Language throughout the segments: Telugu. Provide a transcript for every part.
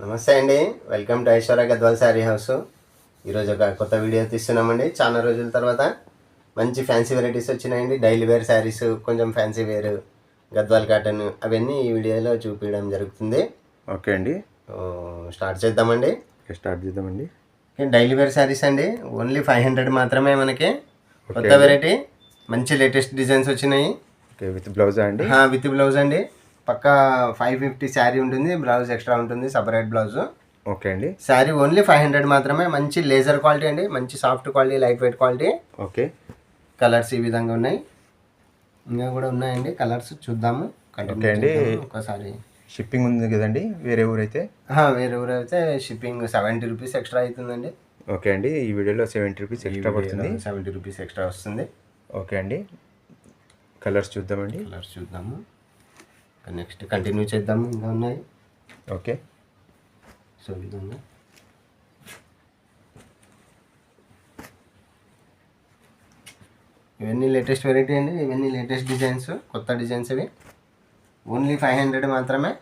నమస్తే అండి. Welcome to Aishwarya Gadwal sari house. ఈరోజు ఒక కొత్త వీడియో తీస్తున్నామండి. చాలా రోజుల తర్వాత మంచి ఫ్యాన్సీ వెరైటీస్ వచ్చినాయండి. డైలీ వేర్ శారీస్, కొంచెం ఫ్యాన్సీ వేర్, గద్వాల్ కాటన్ అవన్నీ ఈ వీడియోలో చూపించడం జరుగుతుంది. ఓకే అండి, స్టార్ట్ చేద్దామండి. డైలీ వేర్ శారీస్ అండి. ఓన్లీ 500 మాత్రమే మనకి. కొత్త వెరైటీ, మంచి లేటెస్ట్ డిజైన్స్ వచ్చినాయి. ఓకే, విత్ బ్లౌజ్ అండి? విత్ బ్లౌజ్ అండి. పక్కా 550 శారీ ఉంటుంది, బ్లౌజ్ ఎక్స్ట్రా ఉంటుంది, సపరేట్ బ్లౌజ్. ఓకే అండి. శారీ ఓన్లీ 500 మాత్రమే. మంచి లేజర్ క్వాలిటీ అండి, మంచి soft quality, light weight quality. Okay, colours ఈ విధంగా ఉన్నాయి, ఇంకా కూడా ఉన్నాయండి కలర్స్. చూద్దాము. ఓకే అండి. ఒకసారి షిప్పింగ్ ఉంది కదండి వేరే ఊరైతే? వేరే ఊరు అయితే షిప్పింగ్ 70 రూపీస్ ఎక్స్ట్రా అవుతుందండి. ఓకే అండి, ఈ వీడియోలో 70 రూపీస్ ఎక్స్ట్రా పడుతుంది. 70 రూపీస్ ఎక్స్ట్రా వస్తుంది. ఓకే అండి, కలర్స్ చూద్దామండి. కలర్స్ చూద్దాము. నెక్స్ట్ కంటిన్యూ చేద్దాము, ఇంకా ఉన్నాయి. ఓకే, సో విధంగా ఇవన్నీ లేటెస్ట్ వెరైటీ అండి. ఇవన్నీ లేటెస్ట్ డిజైన్స్, కొత్త డిజైన్స్ ఇవి. ఓన్లీ 500 మాత్రమే.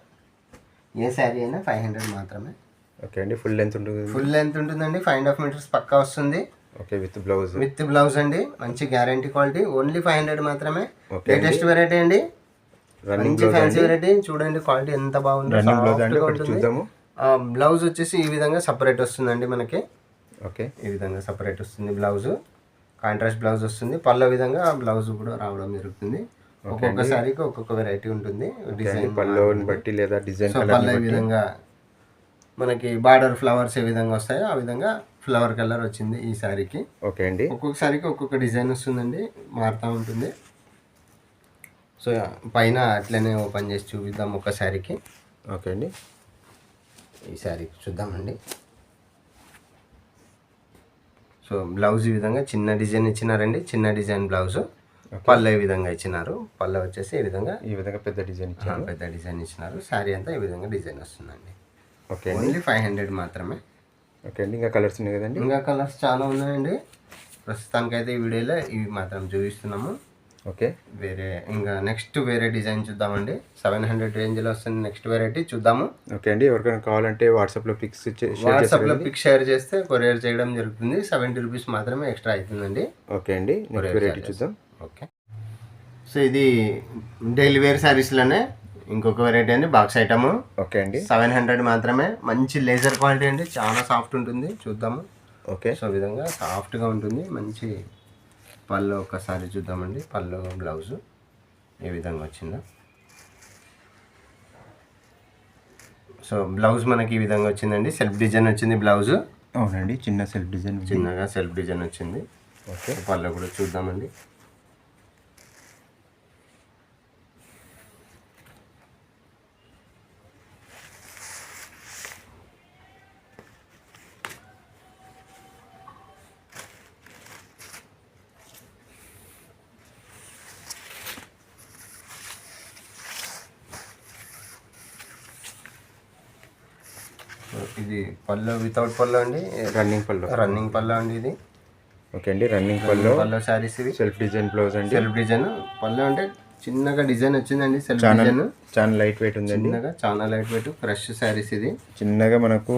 ఏ శారీ అయినా 500 మాత్రమే. ఓకే అండి. ఫుల్ లెంత్ ఉంటుంది? ఫుల్ లెంత్ ఉంటుందండి. 5.5 మీటర్స్ పక్కా వస్తుంది. Okay, with blouse? With blouse అండి. మంచి గ్యారంటీ క్వాలిటీ. ఓన్లీ 500 మాత్రమే. లేటెస్ట్ వెరైటీ అండి, మంచి ఫ్యాన్సీ వెరైటీ. చూడండి క్వాలిటీ ఎంత బాగుంది. చూద్దాము. బ్లౌజ్ వచ్చేసి ఈ విధంగా సపరేట్ వస్తుందండి మనకి. ఓకే, ఈ విధంగా సపరేట్ వస్తుంది బ్లౌజ్. కాంట్రాస్ట్ బ్లౌజ్ వస్తుంది. పళ్ళ విధంగా బ్లౌజ్ కూడా రావడం జరుగుతుంది. ఒక్కొక్క సారీకి ఒక్కొక్క వెరైటీ ఉంటుంది. డిజైన్ పళ్ళని బట్టి లేదా డిజైన్ పళ్ళ ఈ విధంగా మనకి బార్డర్ ఫ్లవర్స్ ఏ విధంగా వస్తాయో ఆ విధంగా ఫ్లవర్ కలర్ వచ్చింది ఈ శారీకి. ఓకే అండి. ఒక్కొక్క సారీకి ఒక్కొక్క డిజైన్ వస్తుందండి, మారుతూ ఉంటుంది. సో పైన అట్లనే ఓపెన్ చేసి చూపిద్దాం ఒక శారీకి. ఓకే అండి, ఈ శారీ చూద్దామండి. సో బ్లౌజ్ ఈ విధంగా చిన్న డిజైన్ ఇచ్చినారండి, చిన్న డిజైన్ బ్లౌజ్. పళ్ళ ఈ విధంగా ఇచ్చినారు. పళ్ళ వచ్చేసి ఈ విధంగా పెద్ద డిజైన్ ఇచ్చారు. పెద్ద డిజైన్ ఇచ్చినారు. శారీ అంతా ఈ విధంగా డిజైన్ వస్తుందండి. ఓకే, ఓన్లీ 500 మాత్రమే. ఓకే అండి. ఇంకా కలర్స్ ఉన్నాయి కదండి? ఇంకా కలర్స్ చాలా ఉన్నాయండి. ప్రస్తుతానికైతే ఈ వీడియోలో ఇవి మాత్రం చూపిస్తున్నాము. ఓకే, వేరే ఇంకా నెక్స్ట్ వేరే డిజైన్ చూద్దామండి. 700 రేంజ్లో వస్తుంది నెక్స్ట్ వెరైటీ, చూద్దాము. ఓకే అండి. ఎవరికైనా కావాలంటే వాట్సాప్లో పిక్ షేర్ చేస్తే కొరియర్ చేయడం జరుగుతుంది. 70 రూపీస్ మాత్రమే ఎక్స్ట్రా అవుతుందండి. ఓకే అండి, నెక్స్ట్ వెరైటీ చూద్దాం. ఓకే, సో ఇది డైలీ వేర్ శారీస్లోనే ఇంకొక వెరైటీ అండి, బాక్స్ ఐటమ్. ఓకే అండి, 700 మాత్రమే. మంచి లేజర్ క్వాలిటీ అండి, చాలా సాఫ్ట్ ఉంటుంది. చూద్దాము. ఓకే, సో విధంగా సాఫ్ట్గా ఉంటుంది. మంచి పళ్ళు ఒకసారి చూద్దామండి. పళ్ళు బ్లౌజు ఏ విధంగా వచ్చిందో. సో బ్లౌజ్ మనకి ఈ విధంగా వచ్చిందండి. సెల్ఫ్ డిజైన్ వచ్చింది బ్లౌజ్. అవునండి, చిన్న సెల్ఫ్ డిజైన్, చిన్నగా సెల్ఫ్ డిజైన్ వచ్చింది. ఓకే, పళ్ళు కూడా చూద్దామండి. ఇది పళ్ళు వితౌట్ పళ్ళు అండి, రన్నింగ్ పళ్ళు అండి ఇది. ఓకే అండి, రన్నింగ్ పళ్ళు శారీస్ ఇవి. సెల్ఫ్ డిజైన్ బ్లౌజ్ అండి. సెల్ఫ్ డిజైన్ పళ్ళు అంటే చిన్నగా డిజైన్ వచ్చిందండి. సెల్ఫ్ డిజైన్ చాలా లైట్ వెయిట్ ఉందండి. చిన్నగా చాలా లైట్ వెయిట్ ఫ్రెష్ శారీస్ ఇది. చిన్నగా మనకు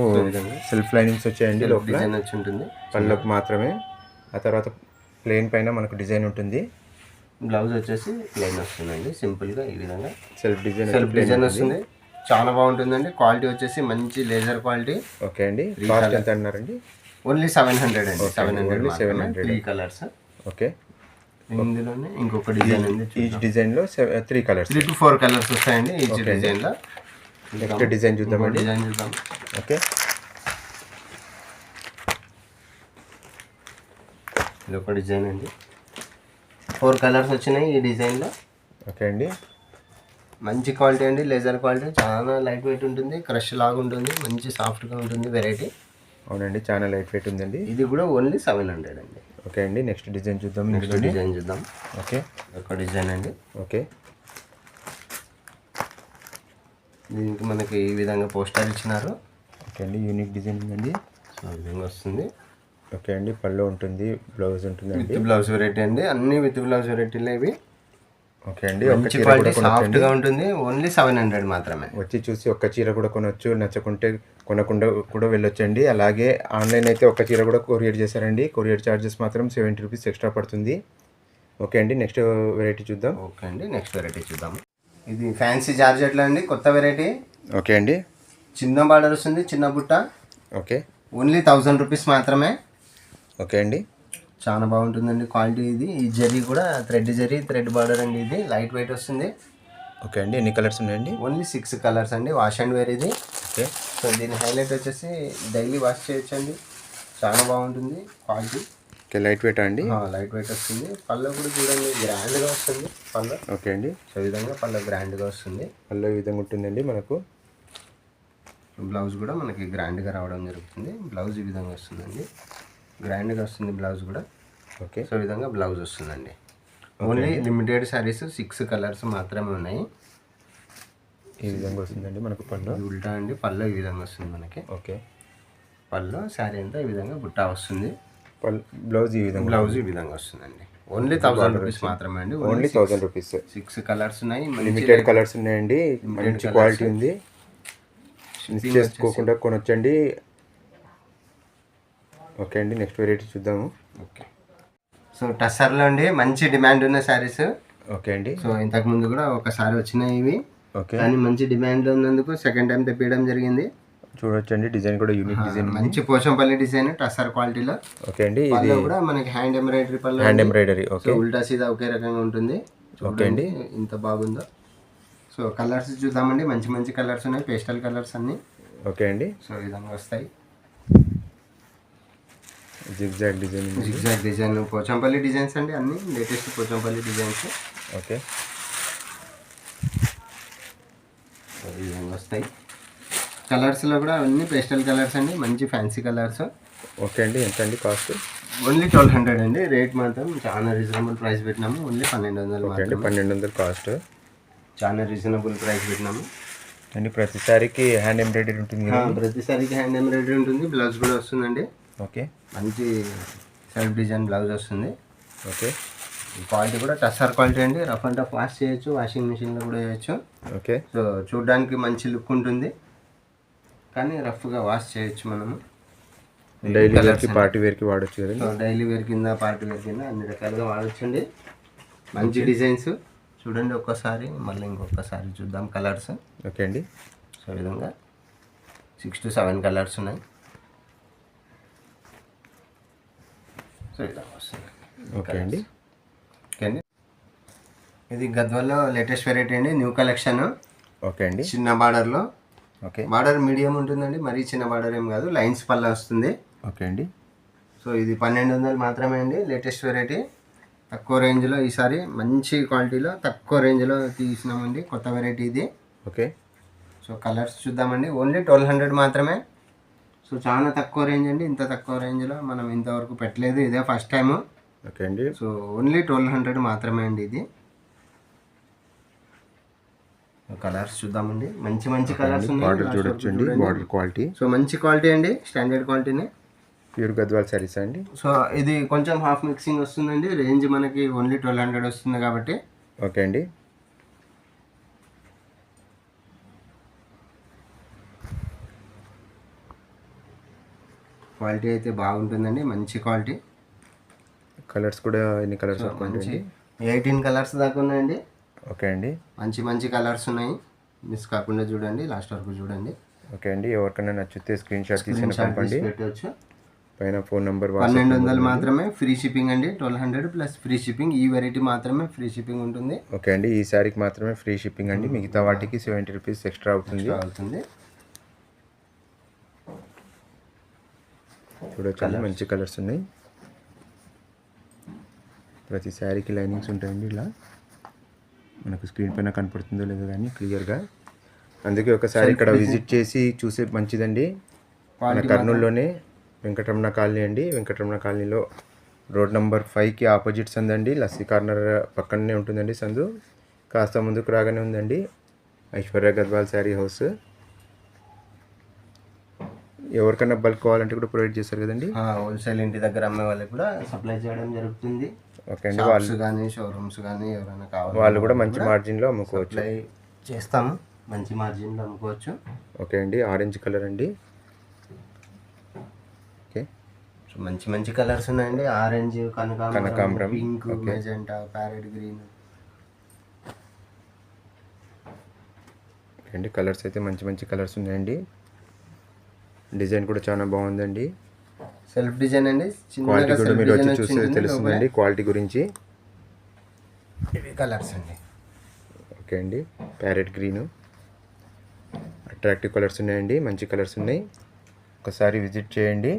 సెల్ఫ్ లైనింగ్స్ వచ్చాయండి. డిజైన్ వచ్చి ఉంటుంది పళ్ళకు మాత్రమే. ఆ తర్వాత ప్లెయిన్ పైన మనకు డిజైన్ ఉంటుంది. బ్లౌజ్ వచ్చేసి ప్లెయిన్ వస్తుందండి, సింపుల్గా ఈ విధంగా సెల్ఫ్ డిజైన్ వస్తుంది. చాలా బాగుంటుందండి. క్వాలిటీ వచ్చేసి మంచి లేజర్ క్వాలిటీ. ఓకే అండి, కాస్ట్ ఎంత అన్నారండి? ఓన్లీ 700 అండి. 700 3 కలర్స్. ఓకే, ఇందులోనే ఇంకొక డిజైన్ ఉంది. ఈచ్ డిజైన్లో 3 కలర్స్, 3 to 4 కలర్స్ వస్తాయండి ఈచ్ డిజైన్లో. నెక్స్ట్ డిజైన్ చూద్దామండి. డిజైన్ చూద్దాం. ఓకే, ఇది ఒక డిజైన్ అండి. 4 కలర్స్ వచ్చినాయి ఈ డిజైన్లో. ఓకే అండి, మంచి క్వాలిటీ అండి, లేజర్ క్వాలిటీ. చాలా లైట్ వెయిట్ ఉంటుంది, క్రష్ లాగా ఉంటుంది, మంచి సాఫ్ట్గా ఉంటుంది వెరైటీ. అవునండి, చాలా లైట్ వెయిట్ ఉందండి. ఇది కూడా ఓన్లీ 700 అండి. ఓకే అండి, నెక్స్ట్ డిజైన్ చూద్దాం. నెక్స్ట్ డిజైన్ చూద్దాం. ఓకే, ఒక డిజైన్ అండి. ఓకే, దీనికి మనకి ఈ విధంగా పోస్టర్ ఇచ్చినారు. ఓకే అండి, యూనిక్ డిజైన్ ఉందండి. సో ఈ విధంగా వస్తుంది. ఓకే అండి, పళ్ళు ఉంటుంది, బ్లౌజ్ ఉంటుందండి. విత్ బ్లౌజ్ వెరైటీ అండి, అన్ని విత్ బ్లౌజ్ వెరైటీలే ఇవి. ఓకే అండి. ఒక మంచి చీర క్వాలిటీ కూడా కొనొచ్చండి. సాఫ్ట్గా ఉంటుంది. ఓన్లీ 700 మాత్రమే. వచ్చి చూసి ఒక్క చీర కూడా కొనొచ్చు, నచ్చకుంటే కొనకుండా కూడా వెళ్ళొచ్చండి. అలాగే ఆన్లైన్ అయితే ఒక్క చీర కూడా కొరియర్ చేశారండి. కొరియర్ ఛార్జెస్ మాత్రం 70 రూపీస్ ఎక్స్ట్రా పడుతుంది. ఓకే అండి, నెక్స్ట్ వెరైటీ చూద్దాం. ఓకే అండి, నెక్స్ట్ వెరైటీ చూద్దాము. ఇది ఫ్యాన్సీ జార్జెట్లో అండి, కొత్త వెరైటీ. ఓకే అండి. చిన్న బార్డర్ వస్తుంది, చిన్న బుట్ట. ఓకే. ఓన్లీ 1000 రూపీస్ మాత్రమే. ఓకే అండి. చాలా బాగుంటుందండి క్వాలిటీ. ఇది ఈ జరీ కూడా థ్రెడ్ బార్డర్ అండి. ఇది లైట్ వెయిట్ వస్తుంది. ఓకే అండి. ఎన్ని కలర్స్ ఉన్నాయండి? ఓన్లీ 6 కలర్స్ అండి. వాష్ అండ్ వేర్ ఇది. ఓకే. సో దీని హైలైట్ వచ్చేసి డైలీ వాష్ చేయొచ్చండి. చాలా బాగుంటుంది క్వాలిటీ. ఓకే, లైట్ వెయిట్ అండి. లైట్ వెయిట్ వస్తుంది. పళ్ళు కూడా చూడండి గ్రాండ్గా వస్తుంది పళ్ళు. ఓకే అండి. సో ఈ విధంగా పళ్ళు గ్రాండ్గా వస్తుంది. పళ్ళు ఈ విధంగా ఉంటుందండి. మనకు బ్లౌజ్ కూడా మనకి గ్రాండ్గా రావడం జరుగుతుంది. బ్లౌజ్ ఈ విధంగా వస్తుందండి, గ్రాండ్గా వస్తుంది బ్లౌజ్ కూడా. ఓకే. సో ఈ విధంగా బ్లౌజ్ వస్తుందండి. ఓన్లీ లిమిటెడ్ శారీస్ 6 కలర్స్ మాత్రమే ఉన్నాయి. ఈ విధంగా వస్తుందండి మనకు పళ్ళు. ఉల్టా అండి, పళ్ళు ఈ విధంగా వస్తుంది మనకి. ఓకే. పళ్ళు శారీ అంతా ఈ విధంగా బుట్టా వస్తుంది. పళ్ళు బ్లౌజ్ ఈ విధంగా వస్తుందండి. ఓన్లీ 1000 రూపీస్ మాత్రమే అండి. Only 1000 rupees. 6 కలర్స్ ఉన్నాయి. లిమిటెడ్ కలర్స్ ఉన్నాయండి. మంచి క్వాలిటీ ఉంది. మిస్ చేసుకోకుండా కొనొచ్చండి. ఓకే అండి, నెక్స్ట్ వెరైటీ చూద్దాము. ఓకే. సో టస్సర్లో అండి మంచి డిమాండ్ ఉన్న శారీస్. ఓకే అండి. సో ఇంతకుముందు కూడా ఒకసారి వచ్చినాయి ఇవి. ఓకే. కానీ మంచి డిమాండ్ ఉన్నందుకు సెకండ్ టైం తెప్పియడం జరిగింది. చూడొచ్చండి, డిజైన్ కూడా యూనిక్ డిజైన్, మంచి పోచంపల్లి డిజైన్ టస్సర్ క్వాలిటీలో. ఓకే అండి. ఇది కూడా మనకి హ్యాండ్ ఎంబ్రాయిడరీ పళ్ళు. Hand embroidery. ఓకే. ఉల్టా సీదా ఒకే రకంగా ఉంటుంది. ఓకే అండి. ఇంత బాగుందో. సో కలర్స్ చూద్దామండి. మంచి మంచి కలర్స్ ఉన్నాయి, పేస్టల్ కలర్స్ అన్ని. ఓకే అండి. సో ఈ విధంగా వస్తాయి. జిగ్జాగ్ డిజైన్ పోచంపల్లి డిజైన్స్ అండి, అన్ని latest Pochampally designs. Okay. So ఈ విధంగా వస్తాయి. కలర్స్లో కూడా అన్ని పేస్టల్ కలర్స్ అండి, మంచి ఫ్యాన్సీ కలర్స్. ఓకే అండి. ఎంత అండి కాస్ట్? ఓన్లీ 1200 అండి. రేట్ మాత్రం చాలా రీజనబుల్ ప్రైస్ పెట్టినాము. ఓన్లీ 1200 ఓకే అండి. 1200 కాస్ట్. చాలా రీజనబుల్ ప్రైస్ పెట్టినాము అండి. ప్రతిసారికి హ్యాండ్ ఎంబ్రాయిడరీ ఉంటుంది కదా? ప్రతిసారికి హ్యాండ్ ఎంబ్రాయిడరీ ఉంటుంది. బ్లౌజ్ కూడా వస్తుందండి. ఓకే. మంచి సెల్ఫ్ డిజైన్ బ్లౌజ్ వస్తుంది. ఓకే. క్వాలిటీ కూడా టస్సర్ క్వాలిటీ అండి. రఫ్ అండ్ టఫ్ వాష్ చేయొచ్చు, వాషింగ్ మిషన్లో కూడా చేయొచ్చు. ఓకే. సో చూడడానికి మంచి లుక్ ఉంటుంది, కానీ రఫ్గా వాష్ చేయొచ్చు మనము. డైలీ వేర్కి, పార్టీ వేర్కి వాడచ్చు కదా? సో డైలీ వేర్ కింద, పార్టీ వేర్ కింద అన్ని రకాలుగా వాడచ్చండి. మంచి డిజైన్స్ చూడండి. ఒక్కసారి మళ్ళీ ఇంకొకసారి చూద్దాం కలర్స్. ఓకే అండి. సో ఈ విధంగా 6 to 7 కలర్స్ ఉన్నాయి. సో ఇలా వస్తుంది. ఓకే అండి. ఓకే అండి. ఇది గద్వాల్లో లేటెస్ట్ వెరైటీ అండి, న్యూ కలెక్షన్. ఓకే అండి. చిన్న బార్డర్లో. ఓకే. బార్డర్ మీడియం ఉంటుందండి, మరీ చిన్న బార్డర్ ఏం కాదు, లైన్స్ పల్లా వస్తుంది. ఓకే అండి. సో ఇది 1200 మాత్రమే అండి. లేటెస్ట్ వెరైటీ, తక్కువ రేంజ్లో. ఈసారి మంచి క్వాలిటీలో తక్కువ రేంజ్లో తీసినామండి, కొత్త వెరైటీ ఇది. ఓకే. సో కలర్స్ చూద్దామండి. ఓన్లీ 1200 మాత్రమే. సో చాలా తక్కువ రేంజ్ అండి. ఇంత తక్కువ రేంజ్లో మనం ఇంతవరకు పెట్టలేదు, ఇదే ఫస్ట్ టైము. ఓకే అండి. సో ఓన్లీ 1200 మాత్రమే అండి ఇది. కలర్స్ చూద్దామండి. మంచి మంచి కలర్స్ ఉన్నాయి. బార్డర్ చూడొచ్చండి, బార్డర్ క్వాలిటీ. సో మంచి క్వాలిటీ అండి, స్టాండర్డ్ క్వాలిటీనే. ప్యూర్ గద్వాల్ సారీస్ అండి. సో ఇది కొంచెం హాఫ్ మిక్సింగ్ వస్తుందండి. రేంజ్ మనకి ఓన్లీ 1200 వస్తుంది కాబట్టి. ఓకే అండి. క్వాలిటీ అయితే బాగుంటుందండి, మంచి క్వాలిటీ. కలర్స్ కూడా ఎన్ని కలర్స్ మంచి 18 కలర్స్ దాకా ఉన్నాయండి. ఓకే అండి. మంచి మంచి కలర్స్ ఉన్నాయి, మిస్ కాకుండా చూడండి, లాస్ట్ వరకు చూడండి. ఓకే అండి. ఎవరికైనా నచ్చితే స్క్రీన్ షాట్ తీసి పంపండి. పెట్టవచ్చు. పైన ఫోన్ నెంబర్. 1200 మాత్రమే, ఫ్రీ షిప్పింగ్ అండి. 1200 ప్లస్ ఫ్రీ షిప్పింగ్. ఈ వెరైటీ మాత్రమే ఫ్రీ షిప్పింగ్ ఉంటుంది. ఓకే అండి. ఈ శారీకి మాత్రమే ఫ్రీ షిప్పింగ్ అండి, మిగతా వాటికి 70 రూపీస్ ఎక్స్ట్రా అవుతుంది. చూడొచ్చు, మంచి కలర్స్ ఉన్నాయి. ప్రతి శారీకి లైనింగ్స్ ఉంటాయండి. ఇలా మనకు స్క్రీన్ పైన కనపడుతుందో లేదో కానీ క్లియర్గా, అందుకే ఒకసారి ఇక్కడ విజిట్ చేసి చూసే మంచిదండి. మన కర్నూలులోనే వెంకటరమణ కాలనీ అండి. వెంకటరమణ కాలనీలో రోడ్ నెంబర్ 5కి ఆపోజిట్ సందు అండి. లస్సీ కార్నర్ పక్కనే ఉంటుందండి సందు. కాస్త ముందుకు రాగానే ఉందండి ఐశ్వర్య గద్వాల్ శారీ హౌస్. ఎవరికైనా బల్క్ కావాలంటే కూడా ప్రొవైడ్ చేస్తారు కదండి. హోల్సేల్ ఇంటి దగ్గర అమ్మే వాళ్ళకి కూడా సప్లై చేయడం జరుగుతుంది. ఓకే అండి. షాప్స్ కానీ షోరూమ్స్ కానీ ఎవరైనా కావాలి వాళ్ళు కూడా మంచి మార్జిన్లో అమ్ముకోవచ్చు. సప్లై చేస్తాము, మంచి మార్జిన్లో అమ్ముకోవచ్చు. ఓకే అండి. ఆరెంజ్ కలర్ అండి. ఓకే, సో మంచి మంచి కలర్స్ ఉన్నాయండి. ఆరెంజ్, కనకాంబరం, పింక్, మెజెంటా, ప్యారెట్ గ్రీన్ అండి. కలర్స్ అయితే మంచి మంచి కలర్స్ ఉన్నాయండి. డిజైన్ కూడా చాలా బాగుందండి. సెల్ఫ్ డిజైన్ అండి. క్వాలిటీ కూడా మీరు వచ్చి చూస్తే తెలుస్తుందండి క్వాలిటీ గురించి. ఇవి కలర్స్ అండి. ఓకే అండి. ప్యారెట్ గ్రీను, అట్రాక్టివ్ కలర్స్ ఉన్నాయండి, మంచి కలర్స్ ఉన్నాయి. ఒకసారి విజిట్ చేయండి.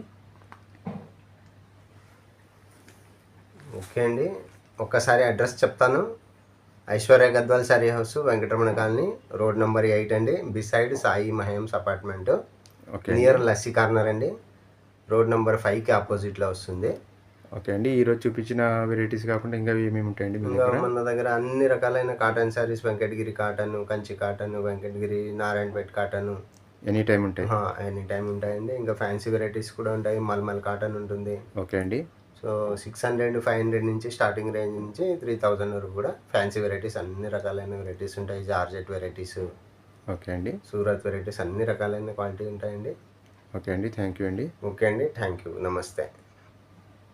ఓకే అండి, ఒక్కసారి అడ్రస్ చెప్తాను. Aishwarya Gadwal sari house, Venkataramana colony, road number 8 అండి, beside Sai Mahems apartment, near lassi corner అండి. రోడ్ నెంబర్ 5కి ఆపోజిట్లో వస్తుంది. ఓకే అండి. ఈరోజు చూపించిన వెరైటీస్ కాకుండా ఇంకా ఏమేమి ఉంటాయండి మీ దగ్గర? మన దగ్గర అన్ని రకాలైన cotton saris, Venkatagiri cotton, Kanchi cotton, Venkatagiri, Narayanpet cotton any time ఉంటాయి. ఎనీ టైం ఉంటాయండి. ఇంకా ఫ్యాన్సీ వెరైటీస్ కూడా ఉంటాయి. మల్మల్ కాటన్ ఉంటుంది. ఓకే అండి. సో 600, 500 నుంచి స్టార్టింగ్ రేంజ్ నుంచి 3000 వరకు కూడా ఫ్యాన్సీ వెరైటీస్, అన్ని రకాలైన వెరైటీస్ ఉంటాయి. జార్జెట్ వెరైటీస్, ఓకే అండి. సూరత్ వెరైటీస్, అన్ని రకాలైన క్వాలిటీ ఉంటాయండి. ఓకే అండి. థ్యాంక్ యూ అండి. ఓకే అండి, థ్యాంక్ యూ, నమస్తే.